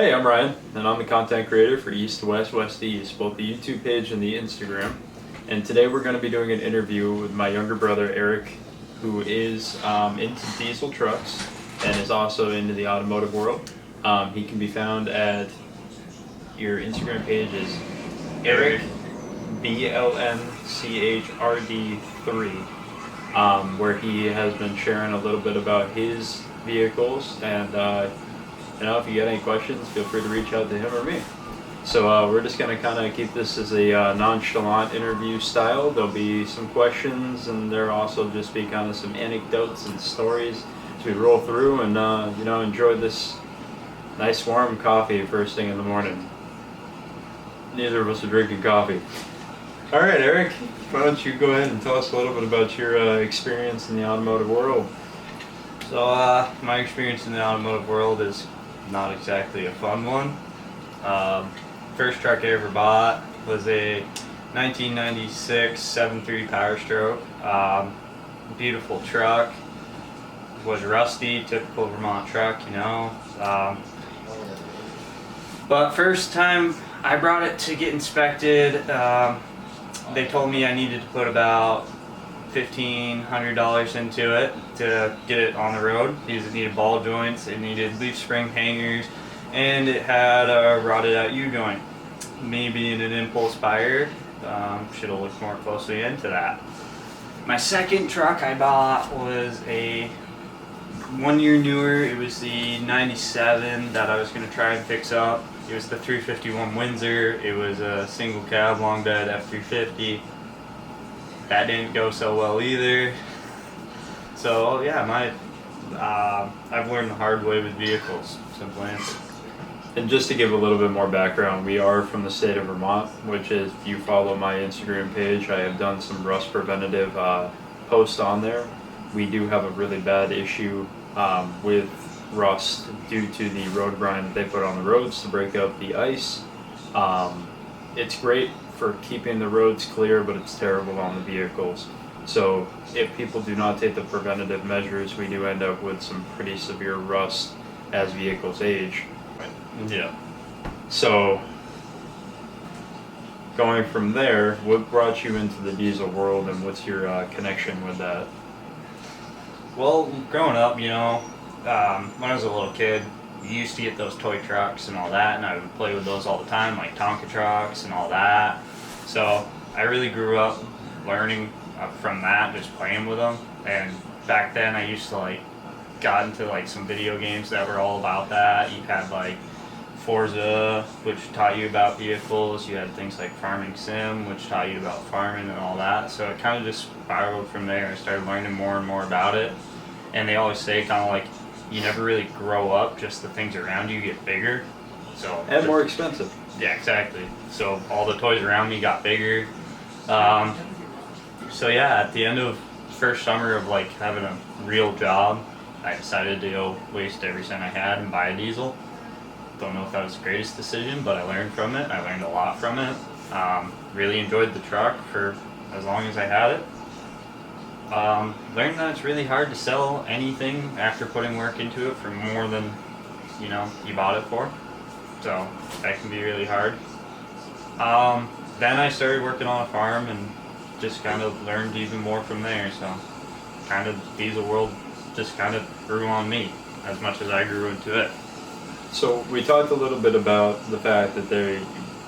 Hey, I'm Ryan, and I'm the content creator for East to West, West to East, both the YouTube page and the Instagram. And today we're going to be doing an interview with my younger brother, Eric, who is into diesel trucks and is also into the automotive world. He can be found at, your Instagram page is Eric, BLNCHRD3, where he has been sharing a little bit about his vehicles, and if you got any questions, feel free to reach out to him or me. So we're just going to kind of keep this as a nonchalant interview style. There'll be some questions, and there'll also just be kind of some anecdotes and stories as we roll through and enjoy this nice warm coffee first thing in the morning. Neither of us are drinking coffee. All right, Eric, why don't you go ahead and tell us a little bit about your experience in the automotive world? So my experience in the automotive world is not exactly a fun one. First truck I ever bought was a 1996 7.3 Power Stroke. Beautiful truck. Was rusty, typical Vermont truck, but first time I brought it to get inspected, they told me I needed to put about $1,500 into it to get it on the road because it needed ball joints, it needed leaf spring hangers, and it had a rotted out U-joint. Me being an impulse buyer, should have looked more closely into that. My second truck I bought was a 1 year newer. It was the 97 that I was going to try and fix up. It was the 351 Windsor. It was a single cab long bed F350. That didn't go so well either. So yeah, I've learned the hard way with vehicles. Simple answer. And just to give a little bit more background, we are from the state of Vermont, which is, if you follow my Instagram page, I have done some rust preventative posts on there. We do have a really bad issue with rust due to the road brine that they put on the roads to break up the ice. It's great for keeping the roads clear, but it's terrible on the vehicles. So if people do not take the preventative measures, we do end up with some pretty severe rust as vehicles age. Yeah. So going from there, what brought you into the diesel world, and what's your connection with that? Well, growing up, when I was a little kid, you used to get those toy trucks and all that, and I would play with those all the time, like Tonka trucks and all that. So I really grew up learning from that, just playing with them. And back then I used to got into some video games that were all about that. You had Forza, which taught you about vehicles. You had things like Farming Sim, which taught you about farming and all that. So it kind of just spiraled from there. I started learning more and more about it. And they always say you never really grow up, just the things around you get bigger. And more expensive. Yeah, exactly. So all the toys around me got bigger. So yeah, at the end of first summer of having a real job, I decided to go waste every cent I had and buy a diesel. Don't know if that was the greatest decision, but I learned from it. I learned a lot from it. Really enjoyed the truck for as long as I had it. Learned that it's really hard to sell anything after putting work into it for more than you bought it for. So that can be really hard. Then I started working on a farm and just kind of learned even more from there. So kind of diesel world just kind of grew on me as much as I grew into it. So we talked a little bit about the fact that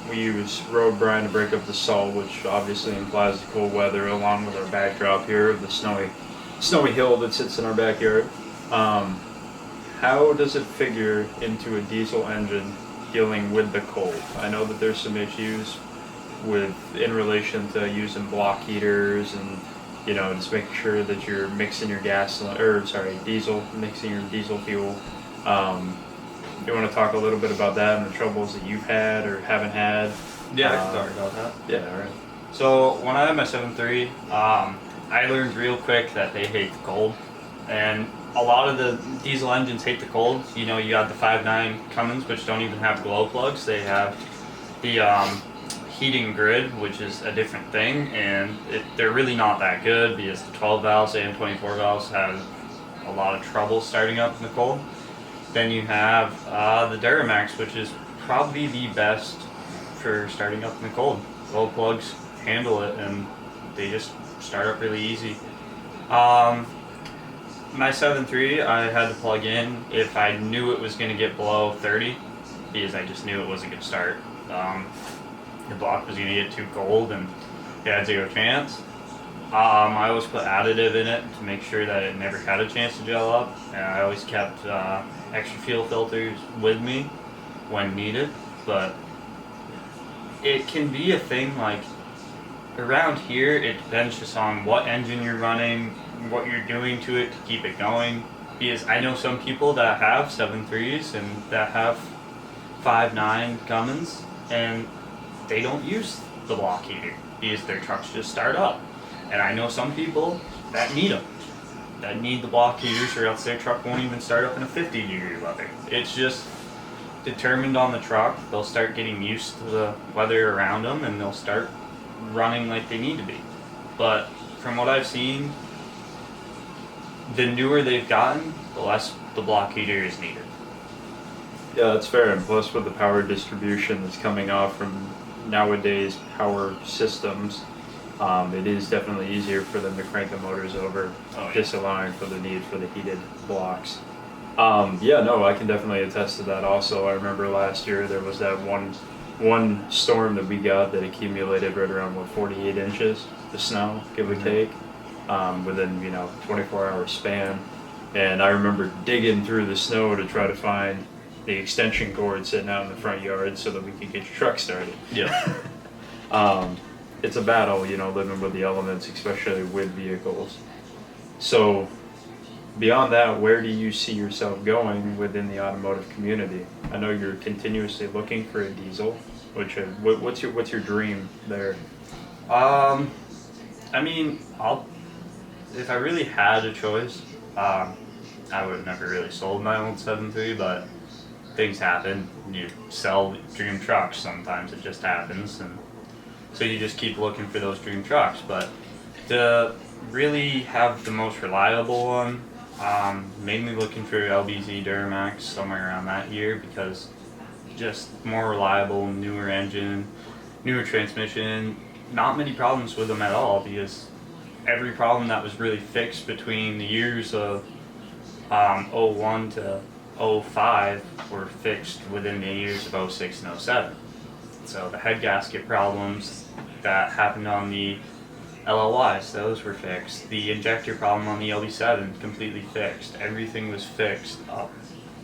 we use road brine to break up the salt, which obviously implies the cold weather, along with our backdrop here of the snowy hill that sits in our backyard. How does it figure into a diesel engine dealing with the cold? I know that there's some issues in relation to using block heaters and just making sure that you're mixing your mixing your diesel fuel. You want to talk a little bit about that and the troubles that you've had or haven't had? Yeah, I can talk about that. Yeah, all right. So when I had my 7.3, I learned real quick that they hate the cold, and a lot of the diesel engines hate the cold. You got the 5.9 Cummins, which don't even have glow plugs. They have the heating grid, which is a different thing, and they're really not that good because the 12 valves and 24 valves have a lot of trouble starting up in the cold. Then you have the Duramax, which is probably the best for starting up in the cold. Glow plugs handle it, and they just start up really easy. Um, my 7.3, I had to plug in if I knew it was going to get below 30, because I just knew it wasn't going to start. The block was going to get too cold, and it had zero chance. I always put additive in it to make sure that it never had a chance to gel up, and I always kept extra fuel filters with me when needed. But it can be a thing like around here, it depends just on what engine you're running, what you're doing to it to keep it going. Because I know some people that have 7.3s and that have 5.9 Cummins, and they don't use the block heater because their trucks just start up. And I know some people that need them, that need the block heaters, or else their truck won't even start up in a 50-degree weather. It's just determined on the truck. They'll start getting used to the weather around them, and they'll start running like they need to be. But from what I've seen, the newer they've gotten, the less the block heater is needed. Yeah, that's fair. And plus, with the power distribution that's coming off from nowadays power systems, it is definitely easier for them to crank the motors over, disallowing for the need for the heated blocks. Yeah, no, I can definitely attest to that also. I remember last year there was that one storm that we got that accumulated right around 48 inches of snow, give or take, within 24-hour span. And I remember digging through the snow to try to find the extension cord sitting out in the front yard so that we could get your truck started. Yeah. It's a battle, living with the elements, especially with vehicles. So beyond that, where do you see yourself going within the automotive community? I know you're continuously looking for a diesel. What's your dream there? I mean, if I really had a choice, I would have never really sold my old 7.3, but things happen. You sell dream trucks sometimes, it just happens, and so you just keep looking for those dream trucks. But to really have the most reliable one, mainly looking for LBZ Duramax, somewhere around that year, because just more reliable, newer engine, newer transmission, not many problems with them at all, because every problem that was really fixed between the years of 01 to 05 were fixed within the years of 06 and 07. So the head gasket problems that happened on the LLYs, those were fixed. The injector problem on the LB7, completely fixed. Everything was fixed up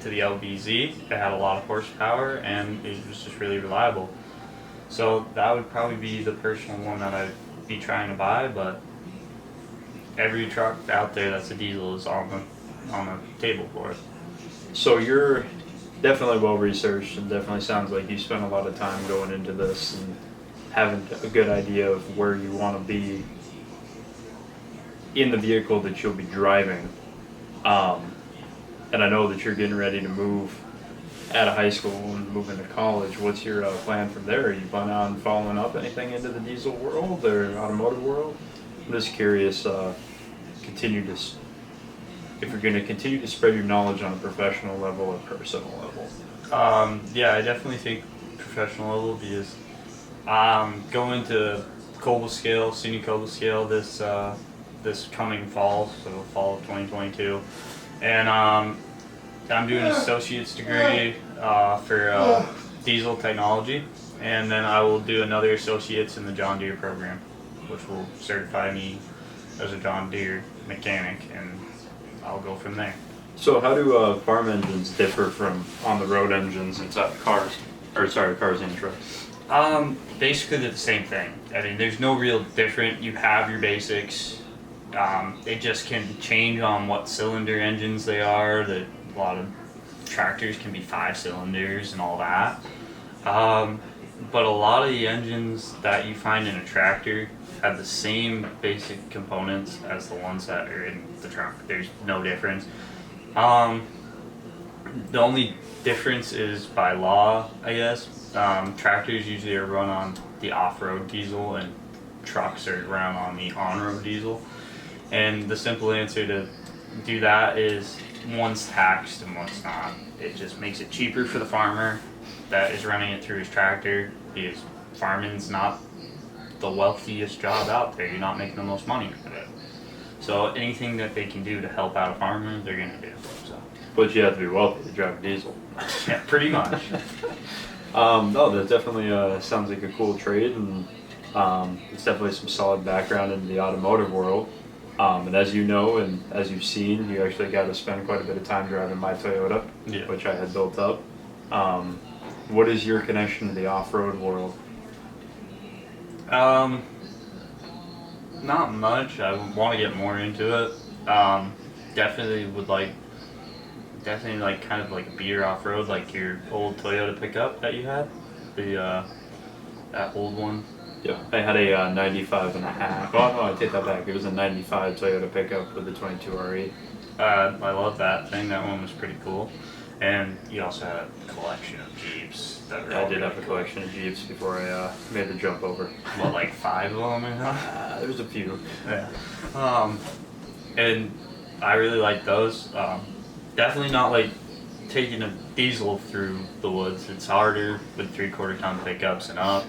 to the LBZ. It had a lot of horsepower, and it was just really reliable. So that would probably be the personal one that I'd be trying to buy, but every truck out there that's a diesel is on the table for it. So you're definitely well researched, and definitely sounds like you spent a lot of time going into this and having a good idea of where you want to be in the vehicle that you'll be driving. And I know that you're getting ready to move out of high school and move into college. What's your plan from there? Are you planning on following up anything into the diesel world or automotive world? I'm just curious, if you're going to continue to spread your knowledge on a professional level or personal level. Yeah, I definitely think professional level, because going to Cobble Scale, senior Cobble Scale this coming fall, so fall of 2022, and I'm doing an associate's degree for diesel technology, and then I will do another associate's in the John Deere program, which will certify me as a John Deere mechanic, and I'll go from there. So how do farm engines differ from on-the-road engines inside cars? Cars and trucks? Basically they're the same thing. I mean, there's no real different. You have your basics. They just can change on what cylinder engines they are. A lot of tractors can be 5 cylinders and all that. But a lot of the engines that you find in a tractor have the same basic components as the ones that are in the truck. There's no difference. The only difference is by law, I guess. Tractors usually are run on the off-road diesel, and trucks are run on the on-road diesel. And the simple answer to do that is one's taxed and one's not. it just makes it cheaper for the farmer that is running it through his tractor, because farming's not the wealthiest job out there. You're not making the most money with it. So anything that they can do to help out a farmer, they're gonna do. So. But you have to be wealthy to drive a diesel. Yeah, pretty much. No, that definitely sounds like a cool trade, and it's definitely some solid background in the automotive world. And as you know, and as you've seen, you actually got to spend quite a bit of time driving my Toyota, which I had built up. What is your connection to the off-road world? Not much. I want to get more into it. Definitely would like, kind of like a beer off-road, like your old Toyota pickup that you had, that old one. Yeah, I had a 95 and a half. Oh no, I take that back. It was a 95 Toyota pickup with a 22 R8. I love that thing. That one was pretty cool. And you also had a collection of Jeeps. I did have a collection of Jeeps before I made the jump over. What, like 5 of them or something? There was a few. Yeah. And I really like those. Definitely not like taking a diesel through the woods. It's harder with 3/4 ton pickups and up.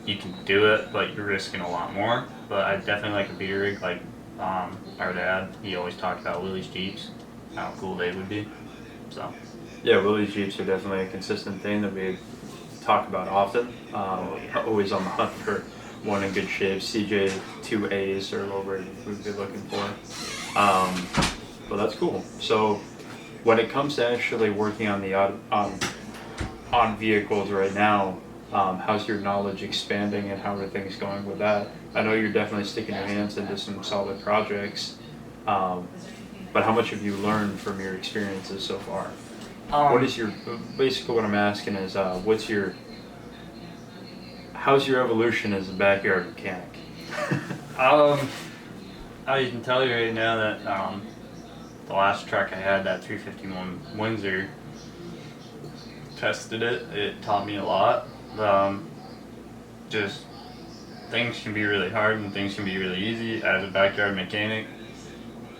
You can do it, but you're risking a lot more. But I definitely like a beer rig, like our dad. He always talked about Willie's Jeeps, how cool they would be. So. Yeah, Willie's Jeeps are definitely a consistent thing that we talk about often. Always on the hunt for one in good shape. CJ 2As are what we'd be looking for. Well, that's cool. So, when it comes to actually working on the on vehicles right now, how's your knowledge expanding and how are things going with that? I know you're definitely sticking your hands into some solid projects, but how much have you learned from your experiences so far? What is your, basically what I'm asking is, how's your evolution as a backyard mechanic? I can tell you right now that the last truck I had, that 351 Windsor, tested it. It taught me a lot. Just things can be really hard and things can be really easy. As a backyard mechanic,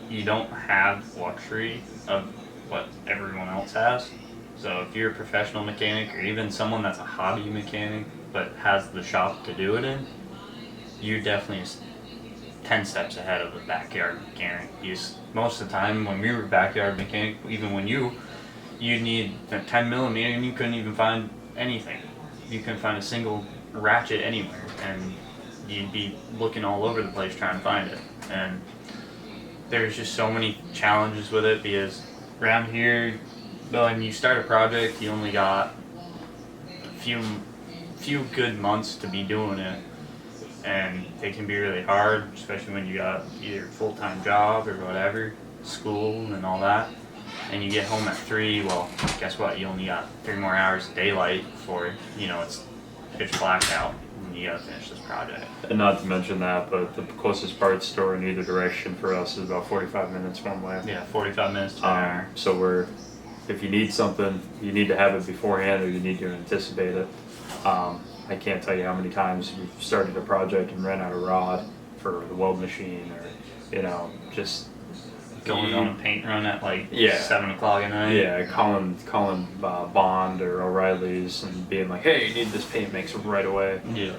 you don't have luxury of what everyone else has. So if you're a professional mechanic or even someone that's a hobby mechanic but has the shop to do it in, you're definitely 10 steps ahead of a backyard mechanic. Most of the time when we were backyard mechanic, even when you'd need a 10 millimeter and you couldn't even find anything. You couldn't find a single ratchet anywhere, and you'd be looking all over the place trying to find it. And there's just so many challenges with it, because around here, when you start a project, you only got a few good months to be doing it, and it can be really hard, especially when you got either a full-time job or whatever, school and all that, and you get home at 3. Well, guess what? You only got 3 more hours of daylight before it's pitch black out, and you gotta finish this project. And not to mention that, but the closest parts store in either direction for us is about 45 minutes one way. Yeah, 45 minutes to an hour. So if you need something, you need to have it beforehand, or you need to anticipate it. I can't tell you how many times we've started a project and ran out of rod for the weld machine, or just going on a paint run at like 7 o'clock at night. Yeah, calling Bond or O'Reilly's and being like, "Hey, you need this paint mix right away." Yeah.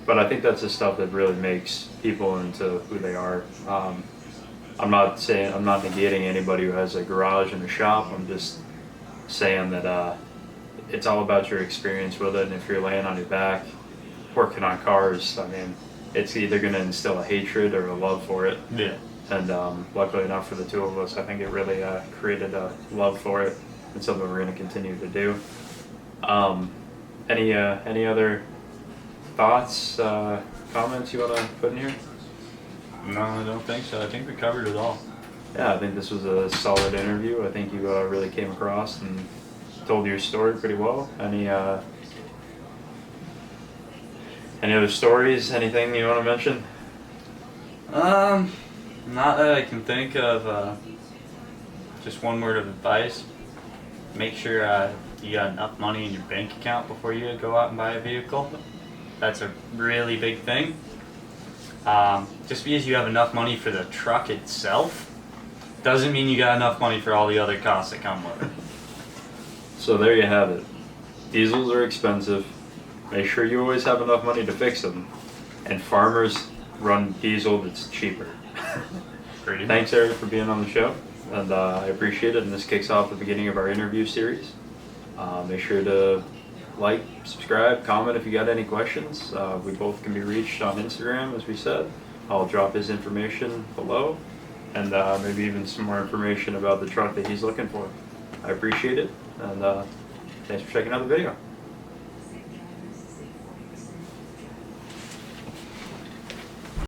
But I think that's the stuff that really makes people into who they are. I'm not negating anybody who has a garage and a shop. I'm just saying that it's all about your experience with it, and if you're laying on your back working on cars, I mean, it's either going to instill a hatred or a love for it. Yeah. And luckily enough for the two of us, I think it really created a love for it, and something we're going to continue to do. Any other thoughts, comments you want to put in here? No, I don't think so. I think we covered it all. Yeah, I think this was a solid interview. I think you really came across and told your story pretty well. Any other stories? Anything you want to mention? Not that I can think of. Just one word of advice: make sure you got enough money in your bank account before you go out and buy a vehicle. That's a really big thing. Just because you have enough money for the truck itself Doesn't mean you got enough money for all the other costs that come with it. So there you have it. Diesels are expensive. Make sure you always have enough money to fix them. And farmers run diesel that's cheaper. Pretty much. Thanks, Eric, for being on the show. And I appreciate it. And this kicks off the beginning of our interview series. Make sure to like, subscribe, comment if you got any questions. We both can be reached on Instagram, as we said. I'll drop his information below. And maybe even some more information about the truck that he's looking for. I appreciate it. And thanks for checking out the video.